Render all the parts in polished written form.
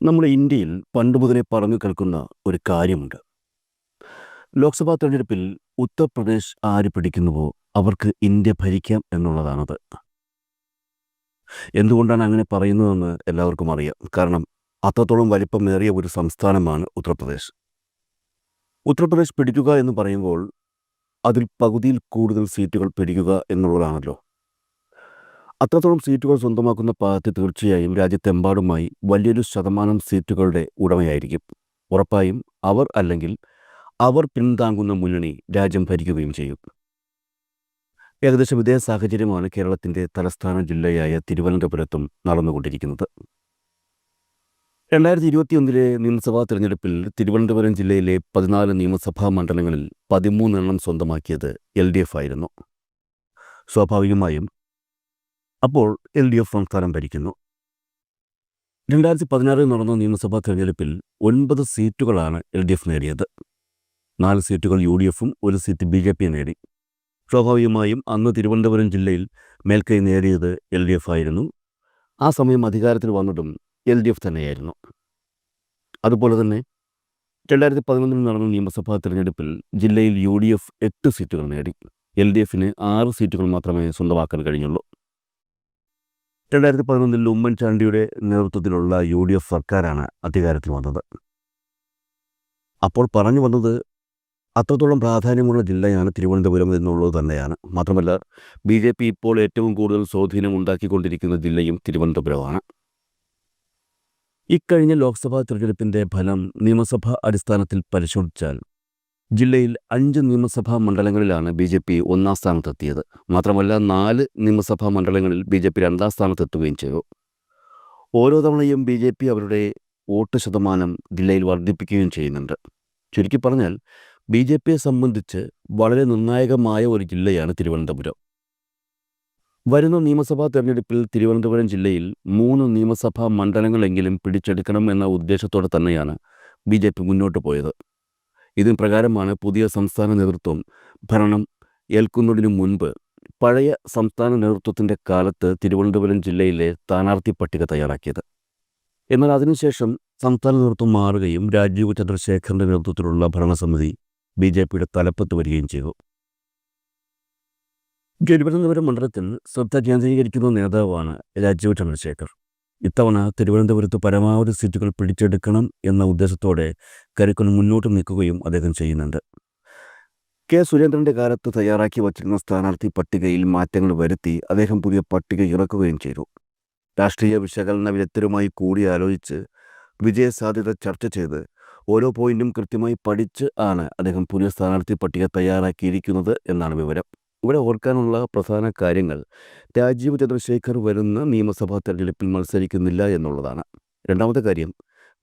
നമ്മുടെ ഇന്ത്യയിൽ പണ്ട് മുതലേ പറഞ്ഞു കേൾക്കുന്ന ഒരു കാര്യമുണ്ട്. ലോക്സഭാ തെരഞ്ഞെടുപ്പിൽ ഉത്തർപ്രദേശ് ആര് പിടിക്കുന്നുവോ അവർക്ക് ഇന്ത്യ ഭരിക്കാം എന്നുള്ളതാണത്. എന്തുകൊണ്ടാണ് അങ്ങനെ പറയുന്നതെന്ന് എല്ലാവർക്കും അറിയാം. കാരണം അത്രത്തോളം വലിപ്പമേറിയ ഒരു സംസ്ഥാനമാണ് ഉത്തർപ്രദേശ്. ഉത്തർപ്രദേശ് പിടിക്കുക എന്ന് പറയുമ്പോൾ അതിൽ പകുതിയിൽ കൂടുതൽ സീറ്റുകൾ പിടിക്കുക എന്നുള്ളതാണല്ലോ. അത്രത്തോളം സീറ്റുകൾ സ്വന്തമാക്കുന്ന പാർട്ടി തീർച്ചയായും രാജ്യത്തെമ്പാടുമായി വലിയൊരു ശതമാനം സീറ്റുകളുടെ ഉടമയായിരിക്കും. ഉറപ്പായും അവർ അല്ലെങ്കിൽ അവർ പിന്താങ്ങുന്ന മുന്നണി രാജ്യം ഭരിക്കുകയും ചെയ്യും. ഏകദേശം ഇതേ സാഹചര്യമാണ് കേരളത്തിൻ്റെ തലസ്ഥാന ജില്ലയായ തിരുവനന്തപുരത്തും നടന്നുകൊണ്ടിരിക്കുന്നത്. 2021 നിയമസഭാ തെരഞ്ഞെടുപ്പിൽ തിരുവനന്തപുരം ജില്ലയിലെ 14 നിയമസഭാ മണ്ഡലങ്ങളിൽ 13 സ്വന്തമാക്കിയത് LDF ആയിരുന്നു. സ്വാഭാവികമായും അപ്പോൾ LDF സംസ്ഥാനം ഭരിക്കുന്നു. 2016 നടന്ന നിയമസഭാ തെരഞ്ഞെടുപ്പിൽ 9 സീറ്റുകളാണ് LDF നേടിയത്. 4 സീറ്റുകൾ UDFും 1 സീറ്റ് BJP നേടി. സ്വാഭാവികമായും അന്ന് തിരുവനന്തപുരം ജില്ലയിൽ മേൽക്കൈ നേടിയത് LDF ആയിരുന്നു. ആ സമയം അധികാരത്തിൽ വന്നതും LDF തന്നെയായിരുന്നു. അതുപോലെ തന്നെ 2011 നടന്ന നിയമസഭാ തെരഞ്ഞെടുപ്പിൽ ജില്ലയിൽ UDF 8 സീറ്റുകൾ നേടി. LDFന് 6 സീറ്റുകൾ മാത്രമേ സ്വന്തമാക്കാൻ കഴിഞ്ഞുള്ളൂ. 2011 ഉമ്മൻചാണ്ടിയുടെ നേതൃത്വത്തിലുള്ള UDF സർക്കാരാണ് അധികാരത്തിൽ വന്നത്. അപ്പോൾ പറഞ്ഞു വന്നത് അത്രത്തോളം പ്രാധാന്യമുള്ള ജില്ലയാണ് തിരുവനന്തപുരം എന്നുള്ളത് തന്നെയാണ്. മാത്രമല്ല BJP ഇപ്പോൾ ഏറ്റവും കൂടുതൽ സ്വാധീനം ഉണ്ടാക്കിക്കൊണ്ടിരിക്കുന്ന ജില്ലയും തിരുവനന്തപുരമാണ്. ഇക്കഴിഞ്ഞ ലോക്സഭാ തെരഞ്ഞെടുപ്പിൻ്റെ ഫലം നിയമസഭാ അടിസ്ഥാനത്തിൽ പരിശോധിച്ചാൽ ജില്ലയിൽ 5 നിയമസഭാ മണ്ഡലങ്ങളിലാണ് BJP 1-ാം സ്ഥാനത്തെത്തിയത്. മാത്രമല്ല 4 നിയമസഭാ മണ്ഡലങ്ങളിൽ BJP 2-ാം സ്ഥാനത്തെത്തുകയും ചെയ്തു. ഓരോ തവണയും BJP അവരുടെ വോട്ട് ശതമാനം ജില്ലയിൽ വർദ്ധിപ്പിക്കുകയും ചെയ്യുന്നുണ്ട്. ചുരുക്കി പറഞ്ഞാൽ BJPയെ സംബന്ധിച്ച് വളരെ നിർണായകമായ ഒരു ജില്ലയാണ് തിരുവനന്തപുരം. വരുന്ന നിയമസഭാ തെരഞ്ഞെടുപ്പിൽ തിരുവനന്തപുരം ജില്ലയിൽ 3 നിയമസഭാ മണ്ഡലങ്ങളെങ്കിലും പിടിച്ചെടുക്കണം എന്ന ഉദ്ദേശത്തോടെ തന്നെയാണ് BJP മുന്നോട്ട് പോയത്. ഇതിന് പ്രകാരമാണ് പുതിയ സംസ്ഥാന നേതൃത്വം ഭരണം ഏൽക്കുന്നതിനു മുൻപ് പഴയ സംസ്ഥാന നേതൃത്വത്തിൻ്റെ കാലത്ത് തിരുവനന്തപുരം ജില്ലയിലെ സ്ഥാനാർത്ഥി പട്ടിക തയ്യാറാക്കിയത്. എന്നാൽ അതിനുശേഷം സംസ്ഥാന നേതൃത്വം മാറുകയും രാജീവ് ചന്ദ്രശേഖറിൻ്റെ നേതൃത്വത്തിലുള്ള ഭരണസമിതി BJPയുടെ തലപ്പത്ത് വരികയും ചെയ്തു. തിരുവനന്തപുരം മണ്ഡലത്തിൽ ശ്രദ്ധ കേന്ദ്രീകരിക്കുന്ന നേതാവാണ് രാജീവ് ചന്ദ്രശേഖർ. ഇത്തവണ തിരുവനന്തപുരത്ത് പരമാവധി സീറ്റുകൾ പിടിച്ചെടുക്കണം എന്ന ഉദ്ദേശത്തോടെ കരുക്കൾ മുന്നോട്ട് നീക്കുകയും അദ്ദേഹം ചെയ്യുന്നുണ്ട്. സുരേന്ദ്രൻ്റെ കാലത്ത് തയ്യാറാക്കി വച്ചിരുന്ന സ്ഥാനാർത്ഥി പട്ടികയിൽ മാറ്റങ്ങൾ വരുത്തി അദ്ദേഹം പുതിയ പട്ടിക ഇറക്കുകയും ചെയ്തു. രാഷ്ട്രീയ വിശകലന വിദഗ്ധരുമായി കൂടിയാലോചിച്ച് വിജയസാധ്യത ചർച്ച ചെയ്ത് ഓരോ പോയിന്റും കൃത്യമായി പഠിച്ച് ആണ് അദ്ദേഹം പുതിയ സ്ഥാനാർത്ഥി പട്ടിക തയ്യാറാക്കിയിരിക്കുന്നത് എന്നാണ് വിവരം. ഇവിടെ ഓർക്കാനുള്ള പ്രധാന കാര്യങ്ങൾ രാജീവ് ചന്ദ്രശേഖർ വരുന്ന നിയമസഭാ തെരഞ്ഞെടുപ്പിൽ മത്സരിക്കുന്നില്ല എന്നുള്ളതാണ്. രണ്ടാമത്തെ കാര്യം,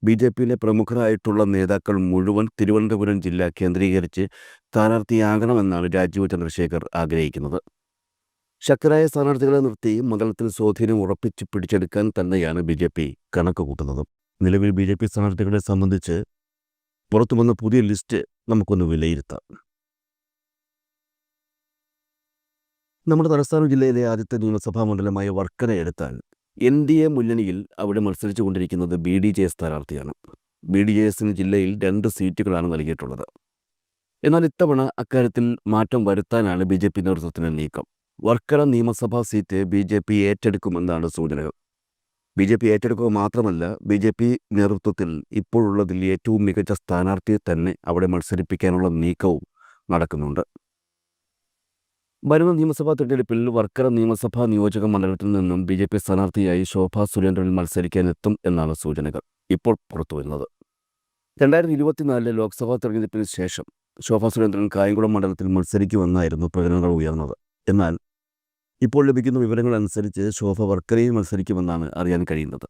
BJPയിലെ പ്രമുഖരായിട്ടുള്ള നേതാക്കൾ മുഴുവൻ തിരുവനന്തപുരം ജില്ല കേന്ദ്രീകരിച്ച് സ്ഥാനാർത്ഥിയാകണമെന്നാണ് രാജീവ് ചന്ദ്രശേഖർ ആഗ്രഹിക്കുന്നത്. ശക്തരായ സ്ഥാനാർത്ഥികളെ നിർത്തി മണ്ഡലത്തിൽ സ്വാധീനം ഉറപ്പിച്ച് പിടിച്ചെടുക്കാൻ തന്നെയാണ് BJP കണക്ക് കൂട്ടുന്നത്. നിലവിൽ BJP സ്ഥാനാർത്ഥികളെ സംബന്ധിച്ച് പുറത്തു വന്ന പുതിയ ലിസ്റ്റ് നമുക്കൊന്ന് വിലയിരുത്താം. നമ്മുടെ തലസ്ഥാന ജില്ലയിലെ ആദ്യത്തെ നിയമസഭാ മണ്ഡലമായ വർക്കല എടുത്താൽ NDA മുന്നണിയിൽ അവിടെ മത്സരിച്ചു കൊണ്ടിരിക്കുന്നത് BDJ സ്ഥാനാർത്ഥിയാണ്. BDJSന് ജില്ലയിൽ 2 സീറ്റുകളാണ് നൽകിയിട്ടുള്ളത്. എന്നാൽ ഇത്തവണ അക്കാര്യത്തിൽ മാറ്റം വരുത്താനാണ് BJP നേതൃത്വത്തിൻ്റെ നീക്കം. വർക്കല നിയമസഭാ സീറ്റ് BJP ഏറ്റെടുക്കുമെന്നാണ് സൂചനകൾ. BJP ഏറ്റെടുക്കുക മാത്രമല്ല, BJP നേതൃത്വത്തിൽ ഇപ്പോഴുള്ളതിൽ ഏറ്റവും മികച്ച സ്ഥാനാർത്ഥിയെ തന്നെ അവിടെ മത്സരിപ്പിക്കാനുള്ള നീക്കവും നടക്കുന്നുണ്ട്. വരുന്ന നിയമസഭാ തെരഞ്ഞെടുപ്പിൽ വർക്കല നിയമസഭാ നിയോജക മണ്ഡലത്തിൽ നിന്നും BJP സ്ഥാനാർത്ഥിയായി ശോഭാ സുരേന്ദ്രൻ മത്സരിക്കാനെത്തും എന്നാണ് സൂചനകൾ ഇപ്പോൾ പുറത്തുവരുന്നത്. 2024 ലോക്സഭാ തെരഞ്ഞെടുപ്പിന് ശേഷം ശോഭാ സുരേന്ദ്രൻ കായംകുളം മണ്ഡലത്തിൽ മത്സരിക്കുമെന്നായിരുന്നു പ്രചരണങ്ങൾ ഉയർന്നത്. എന്നാൽ ഇപ്പോൾ ലഭിക്കുന്ന വിവരങ്ങൾ അനുസരിച്ച് ശോഭ വർക്കലയിൽ മത്സരിക്കുമെന്നാണ് അറിയാൻ കഴിയുന്നത്.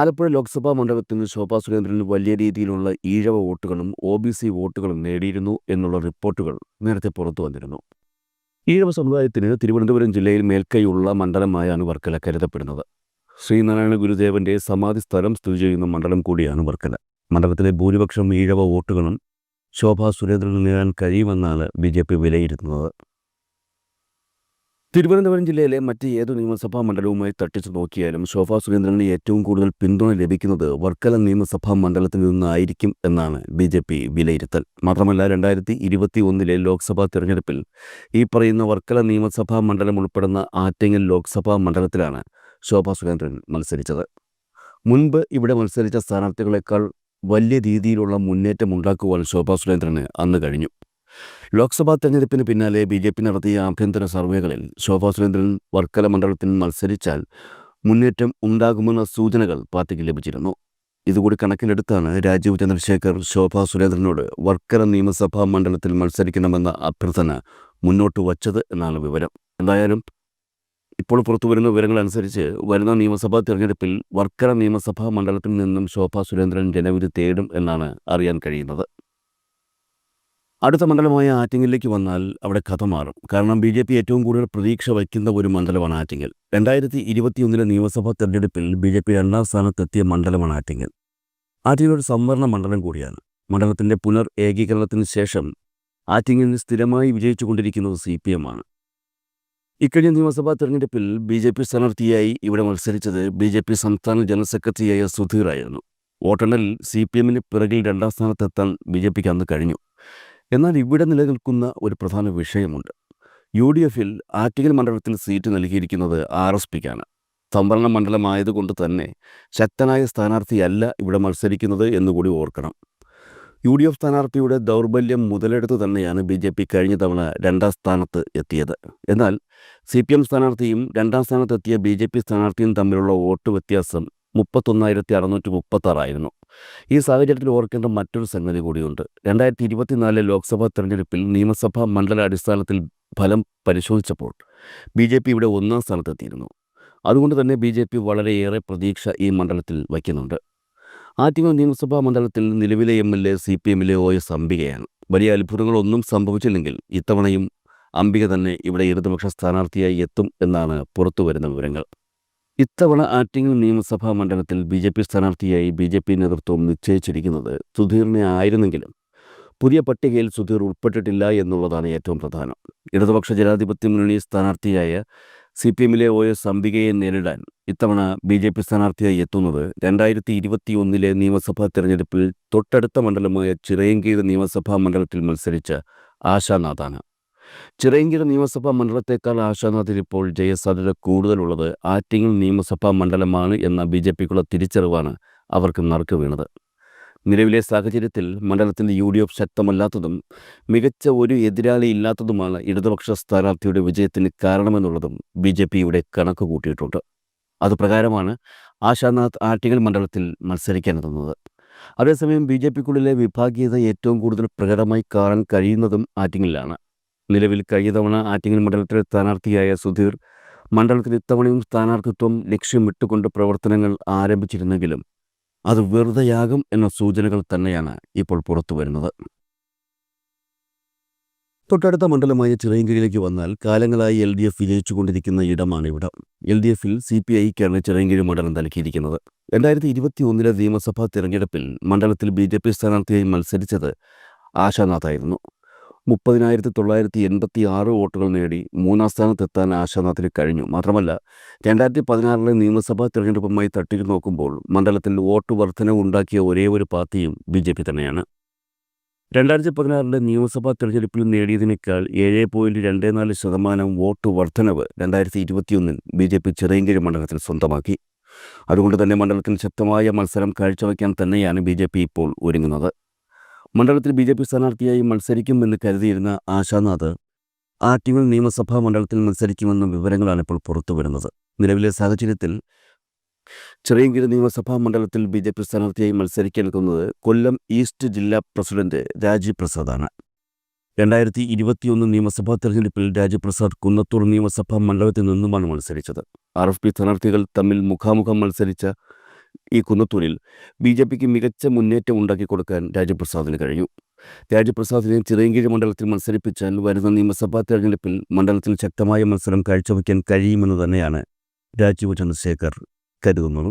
ആലപ്പുഴ ലോക്സഭാ മണ്ഡലത്തിൽ ശോഭാ സുരേന്ദ്രൻ വലിയ രീതിയിലുള്ള ഈഴവ വോട്ടുകളും OBC വോട്ടുകളും നേടിയിരുന്നു എന്നുള്ള റിപ്പോർട്ടുകൾ നേരത്തെ പുറത്തു വന്നിരുന്നു. ഈഴവ സമുദായത്തിന് തിരുവനന്തപുരം ജില്ലയിൽ മേൽക്കൈയുള്ള മണ്ഡലമായാണ് വർക്കല കരുതപ്പെടുന്നത്. ശ്രീനാരായണ ഗുരുദേവൻ്റെ സമാധി സ്ഥലം സ്ഥിതി ചെയ്യുന്ന മണ്ഡലം കൂടിയാണ് വർക്കല. മണ്ഡലത്തിലെ ഭൂരിപക്ഷം ഈഴവ വോട്ടുകളും ശോഭാ സുരേന്ദ്രന് നേടാൻ കഴിയുമെന്നാണ് BJP വിലയിരുത്തുന്നത്. തിരുവനന്തപുരം ജില്ലയിലെ മറ്റ് ഏതു നിയമസഭാ മണ്ഡലവുമായി തട്ടിച്ചു നോക്കിയാലും ശോഭാ സുരേന്ദ്രന് ഏറ്റവും കൂടുതൽ പിന്തുണ ലഭിക്കുന്നത് വർക്കല നിയമസഭാ മണ്ഡലത്തിൽ നിന്നായിരിക്കും എന്നാണ് BJP വിലയിരുത്തൽ. മാത്രമല്ല 2021 ലോക്സഭാ തെരഞ്ഞെടുപ്പിൽ ഈ പറയുന്ന വർക്കല നിയമസഭാ മണ്ഡലം ഉൾപ്പെടുന്ന ആറ്റിങ്ങൽ ലോക്സഭാ മണ്ഡലത്തിലാണ് ശോഭാ സുരേന്ദ്രൻ മത്സരിച്ചത്. മുൻപ് ഇവിടെ മത്സരിച്ച സ്ഥാനാർത്ഥികളെക്കാൾ വലിയ രീതിയിലുള്ള മുന്നേറ്റം ഉണ്ടാക്കുവാൻ ശോഭാ സുരേന്ദ്രന് അന്ന് കഴിഞ്ഞു. ലോക്സഭാ തെരഞ്ഞെടുപ്പിന് പിന്നാലെ BJP നടത്തിയ ആഭ്യന്തര സർവേകളിൽ ശോഭാ സുരേന്ദ്രൻ വർക്കല മണ്ഡലത്തിൽ മത്സരിച്ചാൽ മുന്നേറ്റം ഉണ്ടാകുമെന്ന സൂചനകൾ പാർട്ടിക്ക് ലഭിച്ചിരുന്നു. ഇതുകൂടി കണക്കിലെടുത്താണ് രാജീവ് ചന്ദ്രശേഖർ ശോഭാ സുരേന്ദ്രനോട് വർക്കല നിയമസഭാ മണ്ഡലത്തിൽ മത്സരിക്കണമെന്ന അഭ്യർത്ഥന മുന്നോട്ട് വച്ചത് എന്നാണ് വിവരം. എന്തായാലും ഇപ്പോൾ പുറത്തുവരുന്ന വിവരങ്ങളനുസരിച്ച് വരുന്ന നിയമസഭാ തെരഞ്ഞെടുപ്പിൽ വർക്കല നിയമസഭാ മണ്ഡലത്തിൽ നിന്നും ശോഭാ സുരേന്ദ്രൻ ജനവിധി തേടും എന്നാണ് അറിയാൻ കഴിയുന്നത്. അടുത്ത മണ്ഡലമായ ആറ്റിങ്ങലിലേക്ക് വന്നാൽ അവിടെ കഥ മാറും. കാരണം BJP ഏറ്റവും കൂടുതൽ പ്രതീക്ഷ വയ്ക്കുന്ന ഒരു മണ്ഡലമാണ് ആറ്റിങ്ങൽ. 2021 നിയമസഭാ തെരഞ്ഞെടുപ്പിൽ BJP 2ാം സ്ഥാനത്തെത്തിയ മണ്ഡലമാണ് ആറ്റിങ്ങൽ. ആറ്റിങ്ങൽ ഒരു സംവരണ മണ്ഡലം കൂടിയാണ്. മണ്ഡലത്തിൻ്റെ ഏകീകരണത്തിന് ശേഷം ആറ്റിങ്ങലിൽ സ്ഥിരമായി വിജയിച്ചുകൊണ്ടിരിക്കുന്നത് CPM ആണ്. ഇക്കഴിഞ്ഞ നിയമസഭാ തെരഞ്ഞെടുപ്പിൽ BJP സ്ഥാനാർത്ഥിയായി ഇവിടെ മത്സരിച്ചത് BJP സംസ്ഥാന ജനറൽ സെക്രട്ടറിയായ സുധീർ ആയിരുന്നു. വോട്ടെണ്ണലിൽ CPMന് പിറകിൽ 2ാം സ്ഥാനത്തെത്താൻ BJPക്ക് അന്ന് കഴിഞ്ഞു. എന്നാൽ ഇവിടെ നിലനിൽക്കുന്ന ഒരു പ്രധാന വിഷയമുണ്ട്. UDFൽ ആറ്റിങ്ങൽ മണ്ഡലത്തിൽ സീറ്റ് നൽകിയിരിക്കുന്നത് RSPക്കാണ്. സംവരണ മണ്ഡലമായതുകൊണ്ട് തന്നെ ശക്തനായ സ്ഥാനാർത്ഥിയല്ല ഇവിടെ മത്സരിക്കുന്നത് എന്നുകൂടി ഓർക്കണം. UDF സ്ഥാനാർത്ഥിയുടെ ദൗർബല്യം മുതലെടുത്ത് തന്നെയാണ് BJP കഴിഞ്ഞ തവണ 2ാം സ്ഥാനത്ത് എത്തിയത്. എന്നാൽ CPM സ്ഥാനാർത്ഥിയും 2ാം സ്ഥാനത്തെത്തിയ BJP സ്ഥാനാർത്ഥിയും തമ്മിലുള്ള വോട്ട് വ്യത്യാസം 31,636 ആയിരുന്നു. ഈ സാഹചര്യത്തിൽ ഓർക്കേണ്ട മറ്റൊരു സംഗതി കൂടിയുണ്ട്. 2024 ലോക്സഭാ തെരഞ്ഞെടുപ്പിൽ നിയമസഭാ മണ്ഡല അടിസ്ഥാനത്തിൽ ഫലം പരിശോധിച്ചപ്പോൾ BJP ഇവിടെ 1ാം സ്ഥാനത്തെത്തിയിരുന്നു. അതുകൊണ്ട് തന്നെ BJP വളരെയേറെ പ്രതീക്ഷ ഈ മണ്ഡലത്തിൽ വയ്ക്കുന്നുണ്ട്. ആറ്റിങ്ങൽ നിയമസഭാ മണ്ഡലത്തിൽ നിലവിലെ MLA CPMലെ OS അംബികയാണ്. വലിയ അത്ഭുതങ്ങളൊന്നും സംഭവിച്ചില്ലെങ്കിൽ ഇത്തവണയും അംബിക തന്നെ ഇവിടെ ഇടതുപക്ഷ സ്ഥാനാർത്ഥിയായി എത്തും എന്നാണ് പുറത്തുവരുന്ന വിവരങ്ങൾ. ഇത്തവണ ആറ്റിങ്ങൽ നിയമസഭാ മണ്ഡലത്തിൽ BJP സ്ഥാനാർത്ഥിയായി BJP നേതൃത്വം നിശ്ചയിച്ചിരിക്കുന്നത് സുധീറിനെ ആയിരുന്നെങ്കിലും പുതിയ പട്ടികയിൽ സുധീർ ഉൾപ്പെട്ടിട്ടില്ല എന്നുള്ളതാണ് ഏറ്റവും പ്രധാനം. ഇടതുപക്ഷ ജനാധിപത്യ മുന്നണി സ്ഥാനാർത്ഥിയായ CPMലെ OS അംബികയെ നേരിടാൻ ഇത്തവണ BJP സ്ഥാനാർത്ഥിയായി എത്തുന്നത് 2021 നിയമസഭാ തെരഞ്ഞെടുപ്പിൽ തൊട്ടടുത്ത മണ്ഡലമായ ചിറയൻകീഴ് നിയമസഭാ മണ്ഡലത്തിൽ മത്സരിച്ച ആശാനാഥാണ്. ചിറയൻകീഴ് നിയമസഭാ മണ്ഡലത്തേക്കാൾ ആശാനാഥിൽ ഇപ്പോൾ ജയസാധ്യത കൂടുതലുള്ളത് ആറ്റിങ്ങൽ നിയമസഭാ മണ്ഡലമാണ് എന്ന BJPക്കുള്ള തിരിച്ചറിവാണ് അവർക്ക് നറുക്ക് വീണത്. നിലവിലെ സാഹചര്യത്തിൽ മണ്ഡലത്തിൻ്റെ UDF ശക്തമല്ലാത്തതും മികച്ച ഒരു എതിരാളി ഇല്ലാത്തതുമാണ് ഇടതുപക്ഷ സ്ഥാനാർത്ഥിയുടെ വിജയത്തിന് കാരണമെന്നുള്ളതും BJP ഇവിടെ കണക്ക് കൂട്ടിയിട്ടുണ്ട്. അതുപ്രകാരമാണ് ആശാനാഥ് ആറ്റിങ്ങൽ മണ്ഡലത്തിൽ മത്സരിക്കാനെത്തുന്നത്. അതേസമയം BJPക്കുള്ളിലെ വിഭാഗീയത ഏറ്റവും കൂടുതൽ പ്രകടമായി കാണാൻ കഴിയുന്നതും ആറ്റിങ്ങലിലാണ്. നിലവിൽ കഴിഞ്ഞ തവണ ആറ്റിങ്ങൽ മണ്ഡലത്തിലെ സ്ഥാനാർത്ഥിയായ സുധീർ മണ്ഡലത്തിൽ ഇത്തവണയും സ്ഥാനാർത്ഥിത്വം ലക്ഷ്യമിട്ടുകൊണ്ട് പ്രവർത്തനങ്ങൾ ആരംഭിച്ചിരുന്നെങ്കിലും അത് വെറുതെയാകും എന്ന സൂചനകൾ തന്നെയാണ് ഇപ്പോൾ പുറത്തുവരുന്നത്. തൊട്ടടുത്ത മണ്ഡലമായ ചിറയൻകീഴിലേക്ക് വന്നാൽ കാലങ്ങളായി LDF വിജയിച്ചുകൊണ്ടിരിക്കുന്ന ഇടമാണ് ഇവിടം. LDFൽ CPIക്കാണ് ചിറയൻകീഴ് മണ്ഡലം നൽകിയിരിക്കുന്നത്. 2021 നിയമസഭാ തിരഞ്ഞെടുപ്പിൽ മണ്ഡലത്തിൽ BJP സ്ഥാനാർത്ഥിയായി മത്സരിച്ചത് ആശാനാഥായിരുന്നു. 30,986 വോട്ടുകൾ നേടി 3ാം സ്ഥാനത്തെത്താൻ ആശാനാഥിന് കഴിഞ്ഞു. മാത്രമല്ല 2016 നിയമസഭാ തിരഞ്ഞെടുപ്പുമായി തട്ടിച്ചു നോക്കുമ്പോൾ മണ്ഡലത്തിൽ വോട്ട് വർധനവ് ഉണ്ടാക്കിയ ഒരേ ഒരു പാർട്ടിയും BJP തന്നെയാണ്. 2016 നിയമസഭാ തിരഞ്ഞെടുപ്പിൽ നേടിയതിനേക്കാൾ 7.24% വോട്ട് വർധനവ് 2021 BJP ചിറയൻകീഴ് മണ്ഡലത്തിൽ സ്വന്തമാക്കി. അതുകൊണ്ട് തന്നെ മണ്ഡലത്തിൽ ശക്തമായ മത്സരം കാഴ്ചവെക്കാൻ തന്നെയാണ് BJP ഇപ്പോൾ ഒരുങ്ങുന്നത്. മണ്ഡലത്തിൽ BJP സ്ഥാനാർത്ഥിയായി മത്സരിക്കുമെന്ന് കരുതിയിരുന്ന ആശാനാഥ് ആറ്റിങ്ങൽ നിയമസഭാ മണ്ഡലത്തിൽ മത്സരിക്കുമെന്ന വിവരങ്ങളാണ് ഇപ്പോൾ പുറത്തുവരുന്നത്. നിലവിലെ സാഹചര്യത്തിൽ ചിറയൻകീഴ് നിയമസഭാ മണ്ഡലത്തിൽ BJP സ്ഥാനാർത്ഥിയായി മത്സരിക്കാനെത്തുന്നത് കൊല്ലം ഈസ്റ്റ് ജില്ലാ പ്രസിഡന്റ് രാജീവ് പ്രസാദാണ്. 2021 നിയമസഭാ തെരഞ്ഞെടുപ്പിൽ രാജീവ് പ്രസാദ് കുന്നത്തൂർ നിയമസഭാ മണ്ഡലത്തിൽ നിന്നുമാണ് മത്സരിച്ചത്. RFP സ്ഥാനാർത്ഥികൾ തമ്മിൽ മുഖാമുഖം മത്സരിച്ച ഈ കുന്നത്തൂരിൽ BJPക്ക് മികച്ച മുന്നേറ്റം ഉണ്ടാക്കി കൊടുക്കാൻ രാജീവ് പ്രസാദിന് കഴിഞ്ഞു. രാജീവ് പ്രസാദിനെ ചിറയൻകീഴ് മണ്ഡലത്തിൽ മത്സരിപ്പിച്ചാൽ വരുന്ന നിയമസഭാ തെരഞ്ഞെടുപ്പിൽ മണ്ഡലത്തിൽ ശക്തമായ മത്സരം കാഴ്ചവെക്കാൻ കഴിയുമെന്ന് തന്നെയാണ് രാജീവ് ചന്ദ്രശേഖർ കരുതുന്നത്.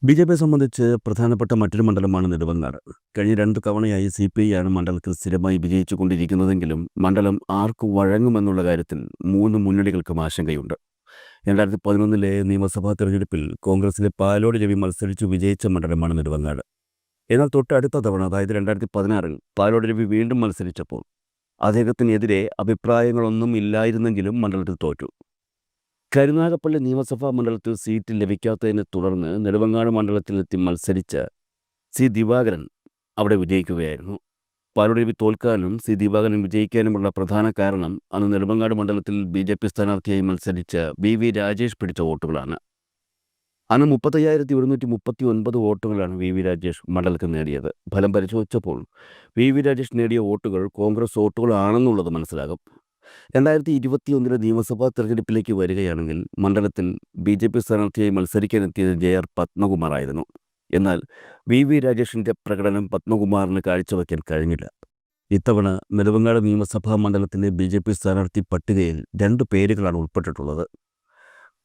ബി.ജെ.പിയെ സംബന്ധിച്ച് പ്രധാനപ്പെട്ട മറ്റൊരു മണ്ഡലമാണ് നെടുമങ്ങാട്. കഴിഞ്ഞ 2 തവണയായി CPI ആണ് മണ്ഡലത്തിൽ സ്ഥിരമായി വിജയിച്ചു കൊണ്ടിരിക്കുന്നതെങ്കിലും മണ്ഡലം ആർക്ക് വഴങ്ങുമെന്നുള്ള കാര്യത്തിൽ 3 മുന്നണികൾക്കും ആശങ്കയുണ്ട്. 2011 നിയമസഭാ തെരഞ്ഞെടുപ്പിൽ കോൺഗ്രസിലെ പാലോട് രവി മത്സരിച്ചു വിജയിച്ച മണ്ഡലമാണ് നെടുമങ്ങാട്. എന്നാൽ തൊട്ടടുത്ത തവണ, അതായത് 2016 പാലോട് രവി വീണ്ടും മത്സരിച്ചപ്പോൾ അദ്ദേഹത്തിനെതിരെ അഭിപ്രായങ്ങളൊന്നും ഇല്ലായിരുന്നെങ്കിലും മണ്ഡലത്തിൽ തോറ്റു. കരുനാഗപ്പള്ളി നിയമസഭാ മണ്ഡലത്തിൽ സീറ്റ് ലഭിക്കാത്തതിനെ തുടർന്ന് നെടുമങ്ങാട് മണ്ഡലത്തിലെത്തി മത്സരിച്ച ദിവാകരൻ അവിടെ വിജയിക്കുകയായിരുന്നു. പാലോട് രവി തോൽക്കാനും ദിവാകരൻ വിജയിക്കാനുമുള്ള പ്രധാന കാരണം അന്ന് നെടുമങ്ങാട് മണ്ഡലത്തിൽ BJP സ്ഥാനാർത്ഥിയായി മത്സരിച്ച VV രാജേഷ് പിടിച്ച വോട്ടുകളാണ്. അന്ന് 35,139 വോട്ടുകളാണ് VV രാജേഷ് മണ്ഡലത്തിൽ നേടിയത്. ഫലം പരിശോധിച്ചപ്പോൾ VV രാജേഷ് നേടിയ വോട്ടുകൾ കോൺഗ്രസ് വോട്ടുകളാണെന്നുള്ളത് മനസ്സിലാകും. 2021 നിയമസഭാ തെരഞ്ഞെടുപ്പിലേക്ക് വരികയാണെങ്കിൽ മണ്ഡലത്തിൽ BJP സ്ഥാനാർത്ഥിയായി മത്സരിക്കാനെത്തിയത് JR പത്മകുമാറായിരുന്നു. എന്നാൽ VV രാജേഷിൻ്റെ പ്രകടനം പത്മകുമാറിന് കാഴ്ചവെക്കാൻ കഴിഞ്ഞില്ല. ഇത്തവണ നെടുമങ്ങാട് നിയമസഭാ മണ്ഡലത്തിലെ BJP സ്ഥാനാർത്ഥി പട്ടികയിൽ 2 പേരുകളാണ് ഉൾപ്പെട്ടിട്ടുള്ളത്.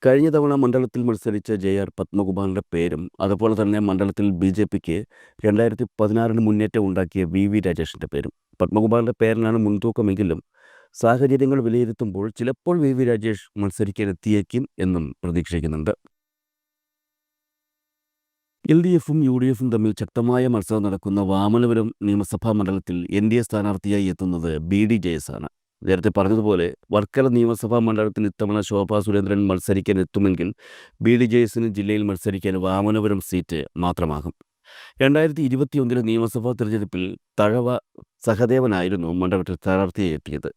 കഴിഞ്ഞ തവണ മണ്ഡലത്തിൽ മത്സരിച്ച JR പത്മകുമാറിൻ്റെ പേരും അതുപോലെ തന്നെ മണ്ഡലത്തിൽ BJPക്ക് 2016 മുന്നേറ്റം ഉണ്ടാക്കിയ VV രാജേഷിൻ്റെ പേരും. പത്മകുമാറിൻ്റെ പേരിനാണ് മുൻതൂക്കമെങ്കിലും സാഹചര്യങ്ങൾ വിലയിരുത്തുമ്പോൾ ചിലപ്പോൾ VV രാജേഷ് മത്സരിക്കാനെത്തിയേക്കും എന്നും പ്രതീക്ഷിക്കുന്നുണ്ട്. LDFും UDFും തമ്മിൽ ശക്തമായ മത്സരം നടക്കുന്ന വാമനപുരം നിയമസഭാ മണ്ഡലത്തിൽ NDA സ്ഥാനാർത്ഥിയായി എത്തുന്നത് BDJS ആണ്. നേരത്തെ പറഞ്ഞതുപോലെ വർക്കല നിയമസഭാ മണ്ഡലത്തിൽ ഇത്തവണ ശോഭാ സുരേന്ദ്രൻ മത്സരിക്കാൻ എത്തുമെങ്കിൽ BDJSന് ജില്ലയിൽ മത്സരിക്കാൻ വാമനപുരം സീറ്റ് മാത്രമാകും. 2021 നിയമസഭാ തെരഞ്ഞെടുപ്പിൽ തഴവ സഹദേവനായിരുന്നു മണ്ഡലത്തിൽ സ്ഥാനാർത്ഥിയായി എത്തിയത്.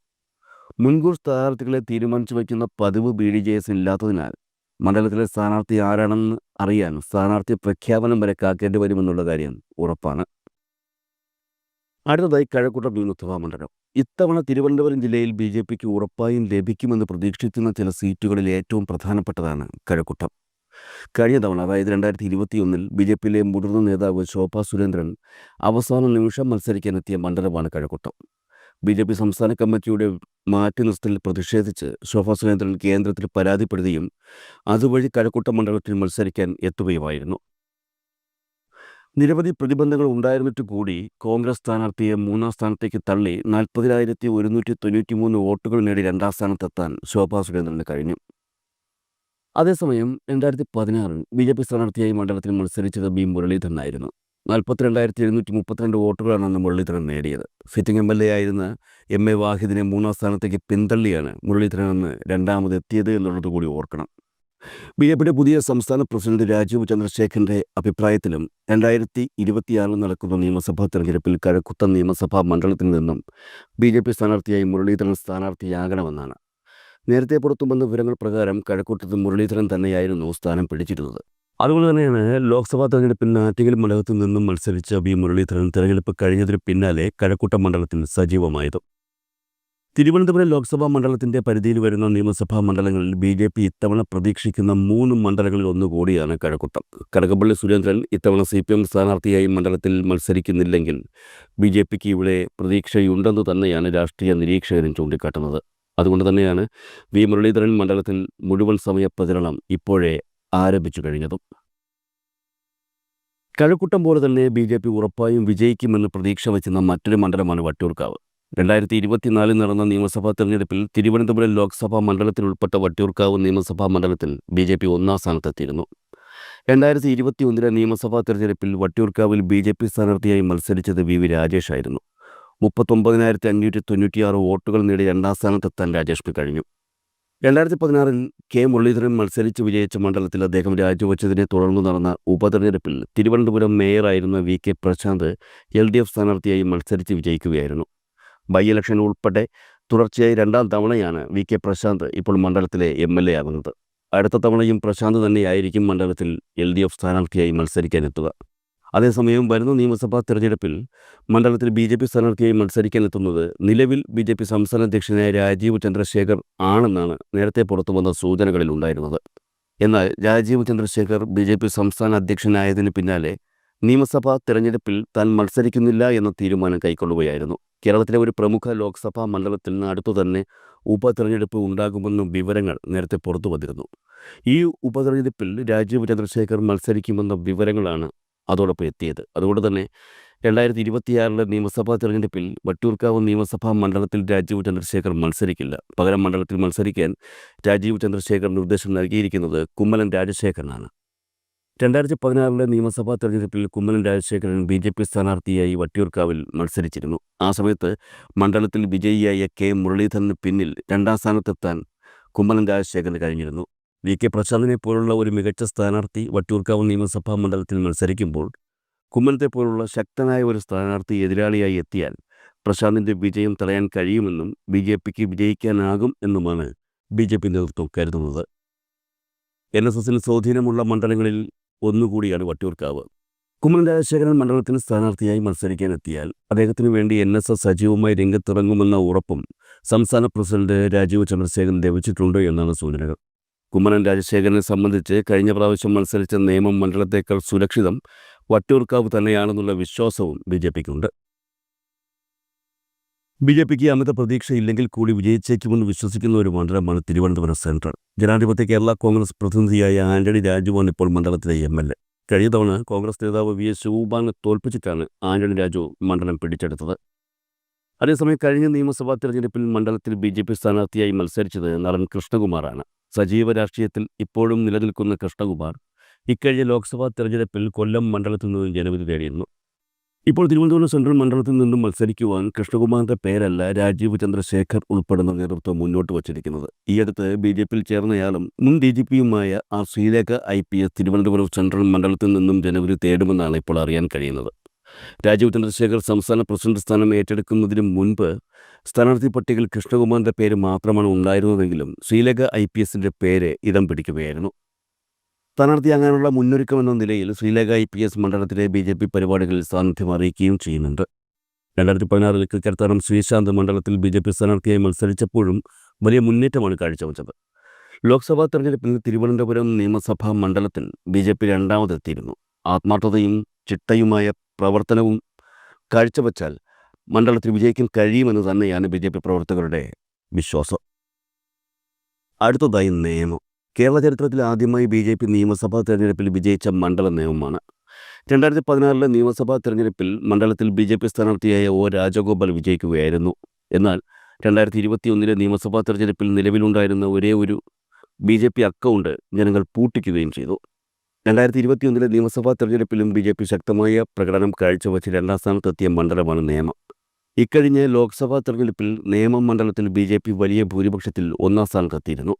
മുൻകൂർ സ്ഥാനാർത്ഥികളെ തീരുമാനിച്ചു വയ്ക്കുന്ന പതിവ് BDJSന് ഇല്ലാത്തതിനാൽ മണ്ഡലത്തിലെ സ്ഥാനാർത്ഥി ആരാണെന്ന് അറിയാൻ സ്ഥാനാർത്ഥി പ്രഖ്യാപനം വരെ കാക്കേണ്ടി വരുമെന്നുള്ള കാര്യം ഉറപ്പാണ്. അടുത്തതായി കഴക്കൂട്ടം നിയമസഭാ മണ്ഡലം. ഇത്തവണ തിരുവനന്തപുരം ജില്ലയിൽ BJPക്ക് ഉറപ്പായും ലഭിക്കുമെന്ന് പ്രതീക്ഷിക്കുന്ന ചില സീറ്റുകളിൽ ഏറ്റവും പ്രധാനപ്പെട്ടതാണ് കഴക്കൂട്ടം. കഴിഞ്ഞ തവണ, അതായത് 2021 BJPയിലെ മുതിർന്ന നേതാവ് ശോഭാ സുരേന്ദ്രൻ അവസാന നിമിഷം മത്സരിക്കാനെത്തിയ മണ്ഡലമാണ് കഴക്കൂട്ടം. BJP സംസ്ഥാന കമ്മിറ്റിയുടെ മാറ്റി നിർത്തലിൽ പ്രതിഷേധിച്ച് ശോഭാ സുരേന്ദ്രൻ കേന്ദ്രത്തിൽ പരാതിപ്പെടുകയും അതുവഴി കഴക്കൂട്ടം മണ്ഡലത്തിൽ മത്സരിക്കാൻ എത്തുകയുമായിരുന്നു. നിരവധി പ്രതിബന്ധങ്ങൾ ഉണ്ടായിരുന്നിട്ട് കൂടി കോൺഗ്രസ് സ്ഥാനാർത്ഥിയെ 3ാം സ്ഥാനത്തേക്ക് തള്ളി 40,193 വോട്ടുകൾ നേടി 2ാം സ്ഥാനത്തെത്താൻ ശോഭാ സുരേന്ദ്രന് കഴിഞ്ഞു. അതേസമയം 2016 BJP സ്ഥാനാർത്ഥിയായി മണ്ഡലത്തിൽ മത്സരിച്ചത് B മുരളീധരനായിരുന്നു. 42,732 വോട്ടുകളാണ് അന്ന് മുരളീധരൻ നേടിയത്. സിറ്റിംഗ് MLA ആയിരുന്ന MA വാഹിദിനെ 3ാം സ്ഥാനത്തേക്ക് പിന്തള്ളിയാണ് മുരളീധരൻ അന്ന് രണ്ടാമതെത്തിയത് എന്നുള്ളത് കൂടി ഓർക്കണം. BJPയുടെ പുതിയ സംസ്ഥാന പ്രസിഡന്റ് രാജീവ് ചന്ദ്രശേഖറിൻ്റെ അഭിപ്രായത്തിലും 2026 നടക്കുന്ന നിയമസഭാ തെരഞ്ഞെടുപ്പിൽ കഴക്കൂട്ടം നിയമസഭാ മണ്ഡലത്തിൽ നിന്നും BJP സ്ഥാനാർത്ഥിയായി മുരളീധരൻ സ്ഥാനാർത്ഥിയാകണമെന്നാണ്. നേരത്തെ പുറത്തുവന്ന വിവരങ്ങൾ പ്രകാരം കഴക്കൂട്ടത്ത് മുരളീധരൻ തന്നെയായിരുന്നു സ്ഥാനം പിടിച്ചിരുന്നത്. അതുകൊണ്ട് തന്നെയാണ് ലോക്സഭാ തെരഞ്ഞെടുപ്പിൽ ആറ്റിങ്ങൽ മണ്ഡലത്തിൽ നിന്നും മത്സരിച്ച B മുരളീധരൻ തെരഞ്ഞെടുപ്പ് കഴിഞ്ഞതിന് പിന്നാലെ കഴക്കൂട്ടം മണ്ഡലത്തിൽ സജീവമായത്. തിരുവനന്തപുരം ലോക്സഭാ മണ്ഡലത്തിൻ്റെ പരിധിയിൽ വരുന്ന നിയമസഭാ മണ്ഡലങ്ങളിൽ BJP ഇത്തവണ പ്രതീക്ഷിക്കുന്ന 3 മണ്ഡലങ്ങളിൽ ഒന്നുകൂടിയാണ് കഴക്കൂട്ടം. കടകംപള്ളി സുരേന്ദ്രൻ ഇത്തവണ CPM സ്ഥാനാർത്ഥിയായി മണ്ഡലത്തിൽ മത്സരിക്കുന്നില്ലെങ്കിൽ BJPക്ക് ഇവിടെ പ്രതീക്ഷയുണ്ടെന്ന് തന്നെയാണ് രാഷ്ട്രീയ നിരീക്ഷകരും ചൂണ്ടിക്കാട്ടുന്നത്. അതുകൊണ്ട് തന്നെയാണ് V മുരളീധരൻ മണ്ഡലത്തിൽ മുഴുവൻ സമയ പ്രചരണം ഇപ്പോഴേ ആരംഭിച്ചു കഴിഞ്ഞതും. കഴക്കൂട്ടം പോലെ തന്നെ BJP ഉറപ്പായും വിജയിക്കുമെന്ന് പ്രതീക്ഷ വയ്ക്കുന്ന മറ്റൊരു മണ്ഡലമാണ് വട്ടിയൂർക്കാവ്. 2024 നടന്ന നിയമസഭാ തെരഞ്ഞെടുപ്പിൽ തിരുവനന്തപുരം ലോക്സഭാ മണ്ഡലത്തിൽ ഉൾപ്പെട്ട വട്ടിയൂർക്കാവ് നിയമസഭാ മണ്ഡലത്തിൽ BJP 1ാം സ്ഥാനത്തെത്തിയിരുന്നു. 2021 നിയമസഭാ തെരഞ്ഞെടുപ്പിൽ വട്ടിയൂർക്കാവിൽ BJP സ്ഥാനാർത്ഥിയായി മത്സരിച്ചത് VV രാജേഷ് ആയിരുന്നു. 39,596 വോട്ടുകൾ നേടി 2ാം സ്ഥാനത്തെത്താൻ രാജേഷിന് കഴിഞ്ഞു. 2016 K മുരളീധരൻ മത്സരിച്ച് വിജയിച്ച മണ്ഡലത്തിൽ അദ്ദേഹം രാജിവെച്ചതിനെ തുടർന്ന് നടന്ന ഉപതെരഞ്ഞെടുപ്പിൽ തിരുവനന്തപുരം മേയറായിരുന്ന VK പ്രശാന്ത് LDF സ്ഥാനാർത്ഥിയായി മത്സരിച്ച് വിജയിക്കുകയായിരുന്നു. ബൈ ഇലക്ഷൻ ഉൾപ്പെടെ തുടർച്ചയായി 2ാം തവണയാണ് VK പ്രശാന്ത് ഇപ്പോൾ മണ്ഡലത്തിലെ MLA ആകുന്നത്. അടുത്ത തവണയും പ്രശാന്ത് തന്നെയായിരിക്കും മണ്ഡലത്തിൽ LDF സ്ഥാനാർത്ഥിയായി മത്സരിക്കാനെത്തുക. അതേസമയം വരുന്ന നിയമസഭാ തെരഞ്ഞെടുപ്പിൽ മണ്ഡലത്തിൽ BJP സ്ഥാനാർത്ഥിയായി മത്സരിക്കാനെത്തുന്നത് നിലവിൽ BJP സംസ്ഥാന അധ്യക്ഷനായ രാജീവ് ചന്ദ്രശേഖർ ആണെന്നാണ് നേരത്തെ പുറത്തുവന്ന സൂചനകളിൽ ഉണ്ടായിരുന്നത്. എന്നാൽ രാജീവ് ചന്ദ്രശേഖർ BJP സംസ്ഥാന അധ്യക്ഷനായതിന് പിന്നാലെ നിയമസഭാ തെരഞ്ഞെടുപ്പിൽ താൻ മത്സരിക്കുന്നില്ല എന്ന തീരുമാനം കൈക്കൊള്ളുകയായിരുന്നു. കേരളത്തിലെ ഒരു പ്രമുഖ ലോക്സഭാ മണ്ഡലത്തിൽ നിന്ന് അടുത്തു തന്നെ ഉപതെരഞ്ഞെടുപ്പ് ഉണ്ടാകുമെന്നും വിവരങ്ങൾ നേരത്തെ പുറത്തു വന്നിരുന്നു. ഈ ഉപതെരഞ്ഞെടുപ്പിൽ രാജീവ് ചന്ദ്രശേഖർ മത്സരിക്കുമെന്ന വിവരങ്ങളാണ് അതോടൊപ്പം എത്തിയത്. അതുകൊണ്ട് തന്നെ 2026 നിയമസഭാ തെരഞ്ഞെടുപ്പിൽ വട്ടിയൂർക്കാവ് നിയമസഭാ മണ്ഡലത്തിൽ രാജീവ് ചന്ദ്രശേഖർ മത്സരിക്കില്ല. പകരം മണ്ഡലത്തിൽ മത്സരിക്കാൻ രാജീവ് ചന്ദ്രശേഖർ നിർദ്ദേശം നൽകിയിരിക്കുന്നത് കുമ്മനം രാജശേഖരനാണ്. 2016 നിയമസഭാ തെരഞ്ഞെടുപ്പിൽ കുമ്മനം രാജശേഖരൻ BJP സ്ഥാനാർത്ഥിയായി വട്ടിയൂർക്കാവിൽ മത്സരിച്ചിരുന്നു. ആ സമയത്ത് മണ്ഡലത്തിൽ വിജയിയായ കെ മുരളീധരന് പിന്നിൽ 2ാം സ്ഥാനത്തെത്താൻ കുമ്മനം രാജശേഖരന് കഴിഞ്ഞിരുന്നു. VK പ്രശാന്തിനെ പോലുള്ള ഒരു മികച്ച സ്ഥാനാർത്ഥി വട്ടിയൂർക്കാവ് നിയമസഭാ മണ്ഡലത്തിൽ മത്സരിക്കുമ്പോൾ കുമ്മനത്തെ പോലുള്ള ശക്തനായ ഒരു സ്ഥാനാർത്ഥി എതിരാളിയായി എത്തിയാൽ പ്രശാന്തിൻ്റെ വിജയം തടയാൻ കഴിയുമെന്നും BJPക്ക് വിജയിക്കാനാകും എന്നുമാണ് BJP നേതൃത്വം കരുതുന്നത്. NSSന് സ്വാധീനമുള്ള മണ്ഡലങ്ങളിൽ ഒന്നുകൂടിയാണ് വട്ടിയൂർക്കാവ്. കുമ്മനം രാജശേഖരൻ മണ്ഡലത്തിന് സ്ഥാനാർത്ഥിയായി മത്സരിക്കാനെത്തിയാൽ അദ്ദേഹത്തിനു വേണ്ടി NSS സജീവമായി രംഗത്തിറങ്ങുമെന്ന ഉറപ്പും സംസ്ഥാന പ്രസിഡന്റ് രാജീവ് ചന്ദ്രശേഖരൻ ലഭിച്ചിട്ടുണ്ട് എന്നാണ് സൂചനകൾ. കുമ്മനം രാജശേഖരനെ സംബന്ധിച്ച് കഴിഞ്ഞ പ്രാവശ്യം മത്സരിച്ച നേമം മണ്ഡലത്തേക്കാൾ സുരക്ഷിതം വട്ടിയൂർക്കാവ് തന്നെയാണെന്നുള്ള വിശ്വാസവും BJPക്കുണ്ട്. BJPക്ക് അമിത പ്രതീക്ഷയില്ലെങ്കിൽ കൂടി വിജയിച്ചേക്കുമെന്ന് വിശ്വസിക്കുന്ന ഒരു മണ്ഡലമാണ് തിരുവനന്തപുരം സെൻട്രൽ. ജനാധിപത്യ കേരള കോൺഗ്രസ് പ്രതിനിധിയായ ആന്റണി രാജുവാണ് ഇപ്പോൾ മണ്ഡലത്തിലെ MLA. കഴിഞ്ഞ തവണ കോൺഗ്രസ് നേതാവ് VS ശിവകുമാറിനെ തോൽപ്പിച്ചിട്ടാണ് ആന്റണി രാജു മണ്ഡലം പിടിച്ചെടുത്തത്. അതേസമയം കഴിഞ്ഞ നിയമസഭാ തെരഞ്ഞെടുപ്പിൽ മണ്ഡലത്തിൽ BJP സ്ഥാനാർത്ഥിയായി മത്സരിച്ചത് നടൻ കൃഷ്ണകുമാറാണ്. സജീവ രാഷ്ട്രീയത്തിൽ ഇപ്പോഴും നിലനിൽക്കുന്ന കൃഷ്ണകുമാർ ഇക്കഴിഞ്ഞ ലോക്സഭാ തെരഞ്ഞെടുപ്പിൽ കൊല്ലം മണ്ഡലത്തിൽ നിന്നും ജനവിധി നേടിയിരുന്നു. ഇപ്പോൾ തിരുവനന്തപുരം സെൻട്രൽ മണ്ഡലത്തിൽ നിന്നും മത്സരിക്കുവാൻ കൃഷ്ണകുമാറിൻ്റെ പേരല്ല രാജീവ് ചന്ദ്രശേഖർ ഉൾപ്പെടുന്ന നേതൃത്വം മുന്നോട്ട് വച്ചിരിക്കുന്നത്. ഈയടുത്ത് BJPയിൽ ചേർന്നയാളും മുൻ DGPയുമായ ശ്രീലേഖ IPS തിരുവനന്തപുരം സെൻട്രൽ മണ്ഡലത്തിൽ നിന്നും ജനവിധി തേടുമെന്നാണ് ഇപ്പോൾ അറിയാൻ കഴിയുന്നത്. രാജീവ് ചന്ദ്രശേഖർ സംസ്ഥാന പ്രസിഡന്റ് സ്ഥാനം ഏറ്റെടുക്കുന്നതിന് മുൻപ് സ്ഥാനാർത്ഥി പട്ടികയിൽ കൃഷ്ണകുമാറിൻ്റെ പേര് മാത്രമാണ് ഉണ്ടായിരുന്നതെങ്കിലും ശ്രീലേഖ IPSൻ്റെ പേര് ഇടം പിടിക്കുകയായിരുന്നു. സ്ഥാനാർത്ഥിയാകാനുള്ള മുന്നൊരുക്കമെന്ന നിലയിൽ ശ്രീലേഖ IPS മണ്ഡലത്തിലെ BJP പരിപാടികളിൽ സാന്നിധ്യം അറിയിക്കുകയും ചെയ്യുന്നുണ്ട്. 2016 ക്രിക്കറ്റ് താരം ശ്രീശാന്ത് മണ്ഡലത്തിൽ BJP സ്ഥാനാർത്ഥിയായി മത്സരിച്ചപ്പോഴും വലിയ മുന്നേറ്റമാണ് കാഴ്ചവെച്ചത്. ലോക്സഭാ തെരഞ്ഞെടുപ്പിൽ തിരുവനന്തപുരം നിയമസഭാ മണ്ഡലത്തിൽ BJP 2ാമതെത്തിയിരുന്നു. ആത്മാർത്ഥതയും ചിട്ടയുമായ പ്രവർത്തനവും കാഴ്ചവെച്ചാൽ മണ്ഡലത്തിൽ വിജയിക്കാൻ കഴിയുമെന്ന് തന്നെയാണ് BJP പ്രവർത്തകരുടെ വിശ്വാസം. അടുത്തതായി നേമം. കേരള ചരിത്രത്തിൽ ആദ്യമായി BJP നിയമസഭാ തെരഞ്ഞെടുപ്പിൽ വിജയിച്ച മണ്ഡലം നേമമാണ്. 2016 നിയമസഭാ തെരഞ്ഞെടുപ്പിൽ മണ്ഡലത്തിൽ BJP സ്ഥാനാർത്ഥിയായ O രാജഗോപാൽ വിജയിക്കുകയായിരുന്നു. എന്നാൽ 2021 നിയമസഭാ തെരഞ്ഞെടുപ്പിൽ നിലവിലുണ്ടായിരുന്ന ഒരേ ഒരു BJP അക്കൗണ്ട് ജനങ്ങൾ പൂട്ടിക്കുകയും ചെയ്തു. 2021 നിയമസഭാ തെരഞ്ഞെടുപ്പിലും BJP ശക്തമായ പ്രകടനം കാഴ്ചവെച്ച് 2ാം സ്ഥാനത്തെത്തിയ മണ്ഡലമാണ് നേമം. ഇക്കഴിഞ്ഞ ലോക്സഭാ തെരഞ്ഞെടുപ്പിൽ നേമം മണ്ഡലത്തിൽ BJP വലിയ ഭൂരിപക്ഷത്തിൽ 1ാം സ്ഥാനത്തെത്തിയിരുന്നു.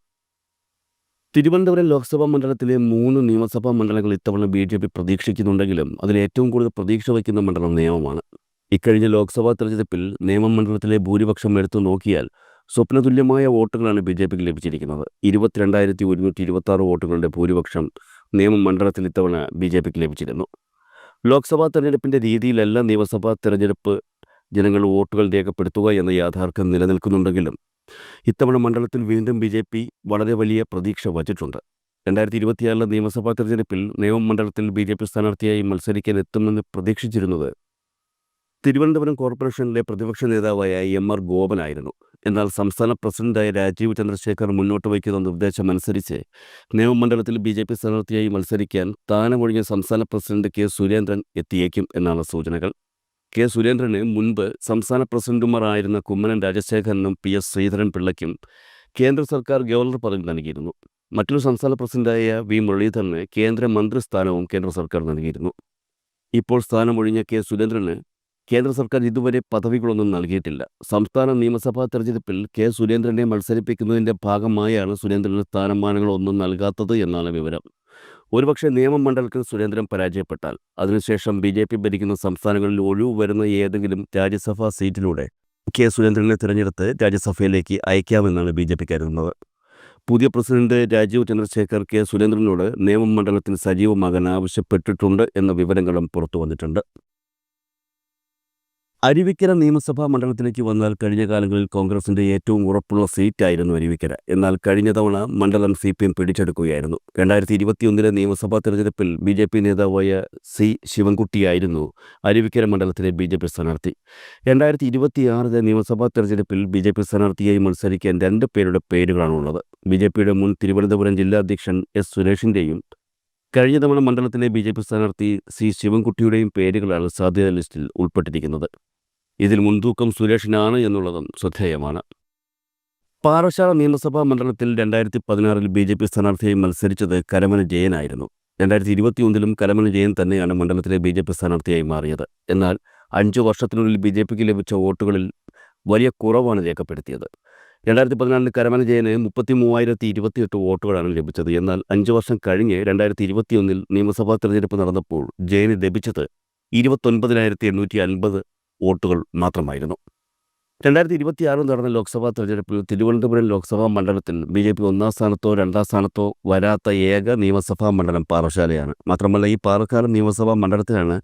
തിരുവനന്തപുരം ലോക്സഭാ മണ്ഡലത്തിലെ 3 നിയമസഭാ മണ്ഡലങ്ങൾ ഇത്തവണ BJP പ്രതീക്ഷിക്കുന്നുണ്ടെങ്കിലും അതിൽ ഏറ്റവും കൂടുതൽ പ്രതീക്ഷ വയ്ക്കുന്ന മണ്ഡലം നേമമാണ്. ഇക്കഴിഞ്ഞ ലോക്സഭാ തെരഞ്ഞെടുപ്പിൽ നേമം മണ്ഡലത്തിലെ ഭൂരിപക്ഷം എടുത്തു നോക്കിയാൽ സ്വപ്നതുല്യമായ വോട്ടുകളാണ് BJPക്ക് ലഭിച്ചിരിക്കുന്നത്. 22,126 വോട്ടുകളുടെ ഭൂരിപക്ഷം നേമം മണ്ഡലത്തിൽ ഇത്തവണ BJPക്ക് ലഭിച്ചിരുന്നു. ലോക്സഭാ തെരഞ്ഞെടുപ്പിൻ്റെ രീതിയിലല്ല നിയമസഭാ തെരഞ്ഞെടുപ്പ് ജനങ്ങൾ വോട്ടുകൾ രേഖപ്പെടുത്തുക എന്ന യാഥാർത്ഥ്യം നിലനിൽക്കുന്നുണ്ടെങ്കിലും ഇത്തവണ മണ്ഡലത്തിൽ വീണ്ടും BJP വളരെ വലിയ പ്രതീക്ഷ വച്ചിട്ടുണ്ട്. 2026 നിയമസഭാ തെരഞ്ഞെടുപ്പിൽ നേമം മണ്ഡലത്തിൽ BJP സ്ഥാനാർത്ഥിയായി മത്സരിക്കാൻ എത്തുമെന്ന് പ്രതീക്ഷിച്ചിരുന്നത് തിരുവനന്തപുരം കോർപ്പറേഷനിലെ പ്രതിപക്ഷ നേതാവായ MR ഗോപനായിരുന്നു. എന്നാൽ സംസ്ഥാന പ്രസിഡന്റായ രാജീവ് ചന്ദ്രശേഖർ മുന്നോട്ട് വയ്ക്കുന്ന നിർദ്ദേശമനുസരിച്ച് നേമം മണ്ഡലത്തിൽ BJP സ്ഥാനാർത്ഥിയായി മത്സരിക്കാൻ സ്ഥാനമൊഴിഞ്ഞ സംസ്ഥാന പ്രസിഡന്റ് K സുരേന്ദ്രൻ എത്തിയേക്കും എന്നാണ് സൂചനകൾ. K സുരേന്ദ്രന് മുൻപ് സംസ്ഥാന പ്രസിഡന്റുമാരായിരുന്ന കുമ്മനം രാജശേഖരനും PS ശ്രീധരൻപിള്ളയ്ക്കും കേന്ദ്ര സർക്കാർ ഗവർണർ പദവി നൽകിയിരുന്നു. മറ്റൊരു സംസ്ഥാന പ്രസിഡന്റായ V മുരളീധരന് കേന്ദ്ര മന്ത്രിസ്ഥാനവും കേന്ദ്ര സർക്കാർ നൽകിയിരുന്നു. ഇപ്പോൾ സ്ഥാനമൊഴിഞ്ഞ K സുരേന്ദ്രന് കേന്ദ്ര സർക്കാർ ഇതുവരെ പദവികളൊന്നും നൽകിയിട്ടില്ല. സംസ്ഥാന നിയമസഭാ തെരഞ്ഞെടുപ്പിൽ K സുരേന്ദ്രനെ മത്സരിപ്പിക്കുന്നതിൻ്റെ ഭാഗമായാണ് സുരേന്ദ്രന് സ്ഥാനമാനങ്ങളൊന്നും നൽകാത്തത് എന്നാണ് വിവരം. ഒരുപക്ഷെ നേമം മണ്ഡലത്തിൽ സുരേന്ദ്രൻ പരാജയപ്പെട്ടാൽ അതിനുശേഷം BJP ഭരിക്കുന്ന സംസ്ഥാനങ്ങളിൽ ഒഴിവ് വരുന്ന ഏതെങ്കിലും രാജ്യസഭാ സീറ്റിലൂടെ K സുരേന്ദ്രനെ തിരഞ്ഞെടുത്ത് രാജ്യസഭയിലേക്ക് അയക്കാമെന്നാണ് BJP കരുതുന്നത്. പുതിയ പ്രസിഡന്റ് രാജീവ് ചന്ദ്രശേഖർ K സുരേന്ദ്രനോട് നേമം മണ്ഡലത്തിൽ സജീവമാകാൻ ആവശ്യപ്പെട്ടിട്ടുണ്ട് എന്ന വിവരങ്ങളും പുറത്തു വന്നിട്ടുണ്ട്. അരുവിക്കര നിയമസഭാ മണ്ഡലത്തിലേക്ക് വന്നാൽ കഴിഞ്ഞ കാലങ്ങളിൽ കോൺഗ്രസിന്റെ ഏറ്റവും ഉറപ്പുള്ള സീറ്റായിരുന്നു അരുവിക്കര. എന്നാൽ കഴിഞ്ഞ തവണ മണ്ഡലം CPM പിടിച്ചെടുക്കുകയായിരുന്നു. 2021 നിയമസഭാ തെരഞ്ഞെടുപ്പിൽ BJP നേതാവായ C. ശിവൻകുട്ടിയായിരുന്നു അരുവിക്കര മണ്ഡലത്തിലെ BJP സ്ഥാനാർത്ഥി. 2026 നിയമസഭാ തെരഞ്ഞെടുപ്പിൽ BJP സ്ഥാനാർത്ഥിയായി മത്സരിക്കാൻ 2 പേരുടെ പേരുകളാണുള്ളത്. BJPയുടെ മുൻ തിരുവനന്തപുരം ജില്ലാ അധ്യക്ഷൻ S. സുരേഷിന്റെയും കഴിഞ്ഞ തവണ മണ്ഡലത്തിലെ BJP സ്ഥാനാർത്ഥി C. ശിവൻകുട്ടിയുടെയും പേരുകളാണ് സാധ്യതാ ലിസ്റ്റിൽ ഉൾപ്പെട്ടിരിക്കുന്നത്. ഇതിൽ മുൻതൂക്കം സുരേഷിനാണ് എന്നുള്ളതും ശ്രദ്ധേയമാണ്. പാറശാല നിയമസഭാ മണ്ഡലത്തിൽ 2016 BJP സ്ഥാനാർത്ഥിയായി മത്സരിച്ചത് കരമന ജയനായിരുന്നു. 2021 കരമന ജയൻ തന്നെയാണ് മണ്ഡലത്തിലെ BJP സ്ഥാനാർത്ഥിയായി മാറിയത്. എന്നാൽ 5 വർഷത്തിനുള്ളിൽ BJPക്ക് ലഭിച്ച വോട്ടുകളിൽ വലിയ കുറവാണ് രേഖപ്പെടുത്തിയത്. 2014 കരമന ജയന് 33,028 വോട്ടുകളാണ് ലഭിച്ചത്. എന്നാൽ 5 വർഷം കഴിഞ്ഞ് 2021 നിയമസഭാ തെരഞ്ഞെടുപ്പ് നടന്നപ്പോൾ ജയന് ലഭിച്ചത് 29,850 വോട്ടുകൾ മാത്രമായിരുന്നു. 2026 നടന്ന ലോക്സഭാ തെരഞ്ഞെടുപ്പിൽ തിരുവനന്തപുരം ലോക്സഭാ മണ്ഡലത്തിൽ BJP 1ാം സ്ഥാനത്തോ 2ാം സ്ഥാനത്തോ വരാത്ത ഏക നിയമസഭാ മണ്ഡലം പാറശാലയാണ്. മാത്രമല്ല, ഈ പാലക്കാട് നിയമസഭാ മണ്ഡലത്തിലാണ്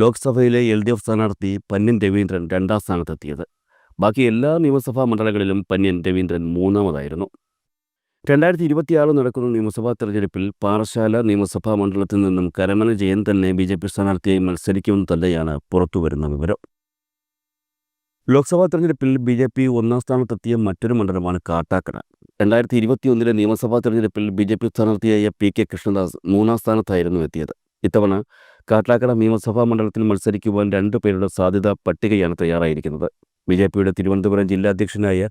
ലോക്സഭയിലെ LDF സ്ഥാനാർത്ഥി പന്ന്യൻ രവീന്ദ്രൻ 2ാം സ്ഥാനത്തെത്തിയത്. ബാക്കി എല്ലാ നിയമസഭാ മണ്ഡലങ്ങളിലും പന്ന്യൻ രവീന്ദ്രൻ 3ാമതായിരുന്നു. 2026 നടക്കുന്ന നിയമസഭാ തെരഞ്ഞെടുപ്പിൽ പാറശാല നിയമസഭാ മണ്ഡലത്തിൽ നിന്നും കരമന ജയൻ തന്നെ BJP സ്ഥാനാർത്ഥിയായി മത്സരിക്കുമെന്ന് തന്നെയാണ് പുറത്തുവരുന്ന വിവരം. ലോക്സഭാ തെരഞ്ഞെടുപ്പിൽ BJP 1ാം സ്ഥാനത്തെത്തിയ മറ്റൊരു മണ്ഡലമാണ് കാട്ടാക്കട. 2021 നിയമസഭാ തെരഞ്ഞെടുപ്പിൽ BJP സ്ഥാനാർത്ഥിയായ PK കൃഷ്ണദാസ് 3ാം സ്ഥാനത്തായിരുന്നു എത്തിയത്. ഇത്തവണ കാട്ടാക്കട നിയമസഭാ മണ്ഡലത്തിൽ മത്സരിക്കുവാൻ 2 പേരുടെ സാധ്യതാ പട്ടികയാണ് തയ്യാറായിരിക്കുന്നത്. BJPയുടെ തിരുവനന്തപുരം ജില്ലാ അധ്യക്ഷനായ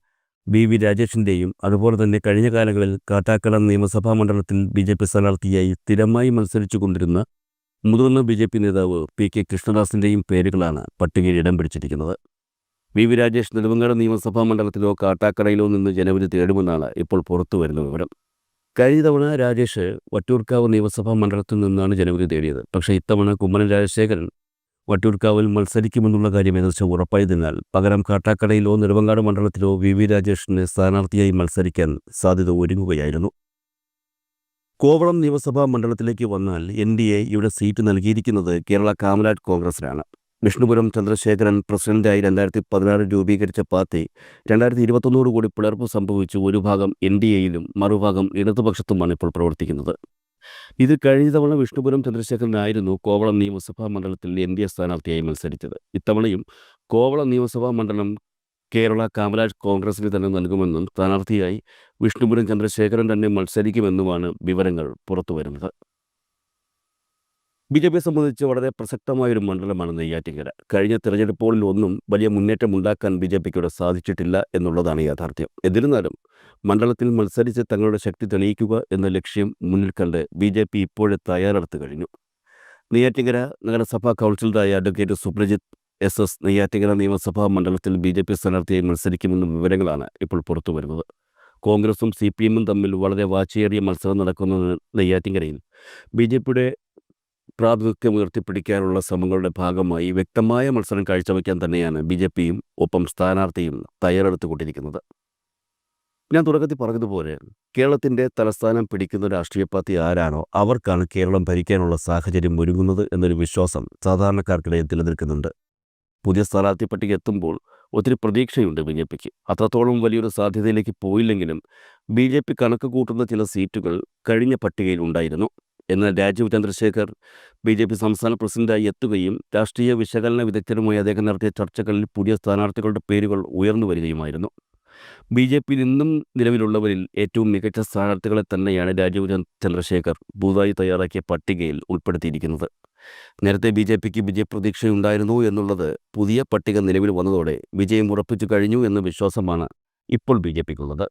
BV രാജേഷിൻ്റെയും അതുപോലെ തന്നെ കഴിഞ്ഞ കാലങ്ങളിൽ കാട്ടാക്കട നിയമസഭാ മണ്ഡലത്തിൽ BJP സ്ഥാനാർത്ഥിയായി സ്ഥിരമായി മത്സരിച്ചു കൊണ്ടിരുന്ന മുതിർന്ന BJP നേതാവ് PK കൃഷ്ണദാസിൻ്റെയും പേരുകളാണ് പട്ടികയിൽ ഇടം പിടിച്ചിരിക്കുന്നത്. BV രാജേഷ് നെടുമങ്ങാട് നിയമസഭാ മണ്ഡലത്തിലോ കാട്ടാക്കടയിലോ നിന്ന് ജനവിധി തേടുമെന്നാണ് ഇപ്പോൾ പുറത്തു വരുന്ന വിവരം. കഴിഞ്ഞ തവണ രാജേഷ് വട്ടിയൂർക്കാവ് നിയമസഭാ മണ്ഡലത്തിൽ നിന്നാണ് ജനവിധി തേടിയത്. പക്ഷേ ഇത്തവണ കുമ്മനം രാജശേഖരൻ വട്ടിയൂർക്കാവിൽ മത്സരിക്കുമെന്നുള്ള കാര്യം ഏകദേശം ഉറപ്പായതിനാൽ പകരം കാട്ടാക്കടയിലോ നെടുമങ്ങാട് മണ്ഡലത്തിലോ BV രാജേഷിന് സ്ഥാനാർത്ഥിയായി മത്സരിക്കാൻ സാധ്യത ഒരുങ്ങുകയായിരുന്നു. കോവളം നിയമസഭാ മണ്ഡലത്തിലേക്ക് വന്നാൽ NDA ഇവിടെ സീറ്റ് നൽകിയിരിക്കുന്നത് കേരള കാമരാജ് കോൺഗ്രസിനാണ്. വിഷ്ണുപുരം ചന്ദ്രശേഖരൻ പ്രസിഡന്റായി 2016 രൂപീകരിച്ച പാർട്ടി 2021 കൂടി പിളർപ്പ് സംഭവിച്ചു ഒരു ഭാഗം NDAയിലും മറുഭാഗം ഇടതുപക്ഷത്തുമാണ് ഇപ്പോൾ പ്രവർത്തിക്കുന്നത്. ഇത് കഴിഞ്ഞ തവണ വിഷ്ണുപുരം ചന്ദ്രശേഖരനായിരുന്നു കോവളം നിയമസഭാ മണ്ഡലത്തിൽ NDA സ്ഥാനാർത്ഥിയായി മത്സരിച്ചത്. ഇത്തവണയും കോവളം നിയമസഭാ മണ്ഡലം കേരള കാമരാജ് കോൺഗ്രസിന് തന്നെ നൽകുമെന്നും സ്ഥാനാർത്ഥിയായി വിഷ്ണുപുരം ചന്ദ്രശേഖരൻ തന്നെ മത്സരിക്കുമെന്നുമാണ് വിവരങ്ങൾ പുറത്തുവരുന്നത്. BJPയെ സംബന്ധിച്ച് വളരെ പ്രസക്തമായൊരു മണ്ഡലമാണ് നെയ്യാറ്റിൻകര. കഴിഞ്ഞ തെരഞ്ഞെടുപ്പുകളിലൊന്നും വലിയ മുന്നേറ്റമുണ്ടാക്കാൻ BJPക്ക് സാധിച്ചിട്ടില്ല എന്നുള്ളതാണ് യാഥാർത്ഥ്യം. എന്നിരുന്നാലും മണ്ഡലത്തിൽ മത്സരിച്ച് തങ്ങളുടെ ശക്തി തെളിയിക്കുക എന്ന ലക്ഷ്യം മുന്നിൽ കണ്ട് BJP ഇപ്പോഴേ തയ്യാറെടുത്തു കഴിഞ്ഞു. നെയ്യാറ്റിൻകര നഗരസഭാ കൗൺസിലറായ അഡ്വക്കേറ്റ് സുപ്രജിത്ത് SS നെയ്യാറ്റിൻകര നിയമസഭാ മണ്ഡലത്തിൽ BJP സ്ഥാനാർത്ഥിയായി മത്സരിക്കുമെന്ന വിവരങ്ങളാണ് ഇപ്പോൾ പുറത്തുവരുന്നത്. കോൺഗ്രസും CPMും തമ്മിൽ വളരെ വാശിയേറിയ മത്സരം നടക്കുന്ന നെയ്യാറ്റിൻകരയിൽ BJPയുടെ പ്രാതിനിധ്യം ഉയർത്തിപ്പിടിക്കാനുള്ള ശ്രമങ്ങളുടെ ഭാഗമായി വ്യക്തമായ മത്സരം കാഴ്ചവെക്കാൻ തന്നെയാണ് BJPയും ഒപ്പം സ്ഥാനാർത്ഥിയും തയ്യാറെടുത്തുകൊണ്ടിരിക്കുന്നത്. ഞാൻ തുടക്കത്തിൽ പറഞ്ഞതുപോലെ കേരളത്തിൻ്റെ തലസ്ഥാനം പിടിക്കുന്ന രാഷ്ട്രീയ പാർട്ടി ആരാണോ അവർക്കാണ് കേരളം ഭരിക്കാനുള്ള സാഹചര്യം ഒരുങ്ങുന്നത് എന്നൊരു വിശ്വാസം സാധാരണക്കാർക്കിടയിൽ നിലനിൽക്കുന്നുണ്ട്. പുതിയ സ്ഥാനാർത്ഥി പട്ടിക എത്തുമ്പോൾ ഒത്തിരി പ്രതീക്ഷയുണ്ട് BJPക്ക്. അത്രത്തോളം വലിയൊരു സാധ്യതയിലേക്ക് പോയില്ലെങ്കിലും BJP കണക്ക് കൂട്ടുന്ന ചില സീറ്റുകൾ കഴിഞ്ഞ പട്ടികയിൽ ഉണ്ടായിരുന്നു. എന്നാൽ രാജീവ് ചന്ദ്രശേഖർ BJP സംസ്ഥാന പ്രസിഡന്റായി എത്തുകയും രാഷ്ട്രീയ വിശകലന വിദഗ്ധരുമായി അദ്ദേഹം നടത്തിയ ചർച്ചകളിൽ പുതിയ സ്ഥാനാർത്ഥികളുടെ പേരുകൾ ഉയർന്നു വരികയുമായിരുന്നു. BJPയിൽ ഇന്നും നിലവിലുള്ളവരിൽ ഏറ്റവും മികച്ച സ്ഥാനാർത്ഥികളെ തന്നെയാണ് രാജീവ് ചന്ദ്രശേഖർ പുതുതായി തയ്യാറാക്കിയ പട്ടികയിൽ ഉൾപ്പെടുത്തിയിരിക്കുന്നത്. നേരത്തെ BJPക്ക് വിജയപ്രതീക്ഷയുണ്ടായിരുന്നു എന്നുള്ളത് പുതിയ പട്ടിക നിലവിൽ വന്നതോടെ വിജയം ഉറപ്പിച്ചു കഴിഞ്ഞു എന്ന വിശ്വാസമാണ് ഇപ്പോൾ BJPക്കുള്ളത്.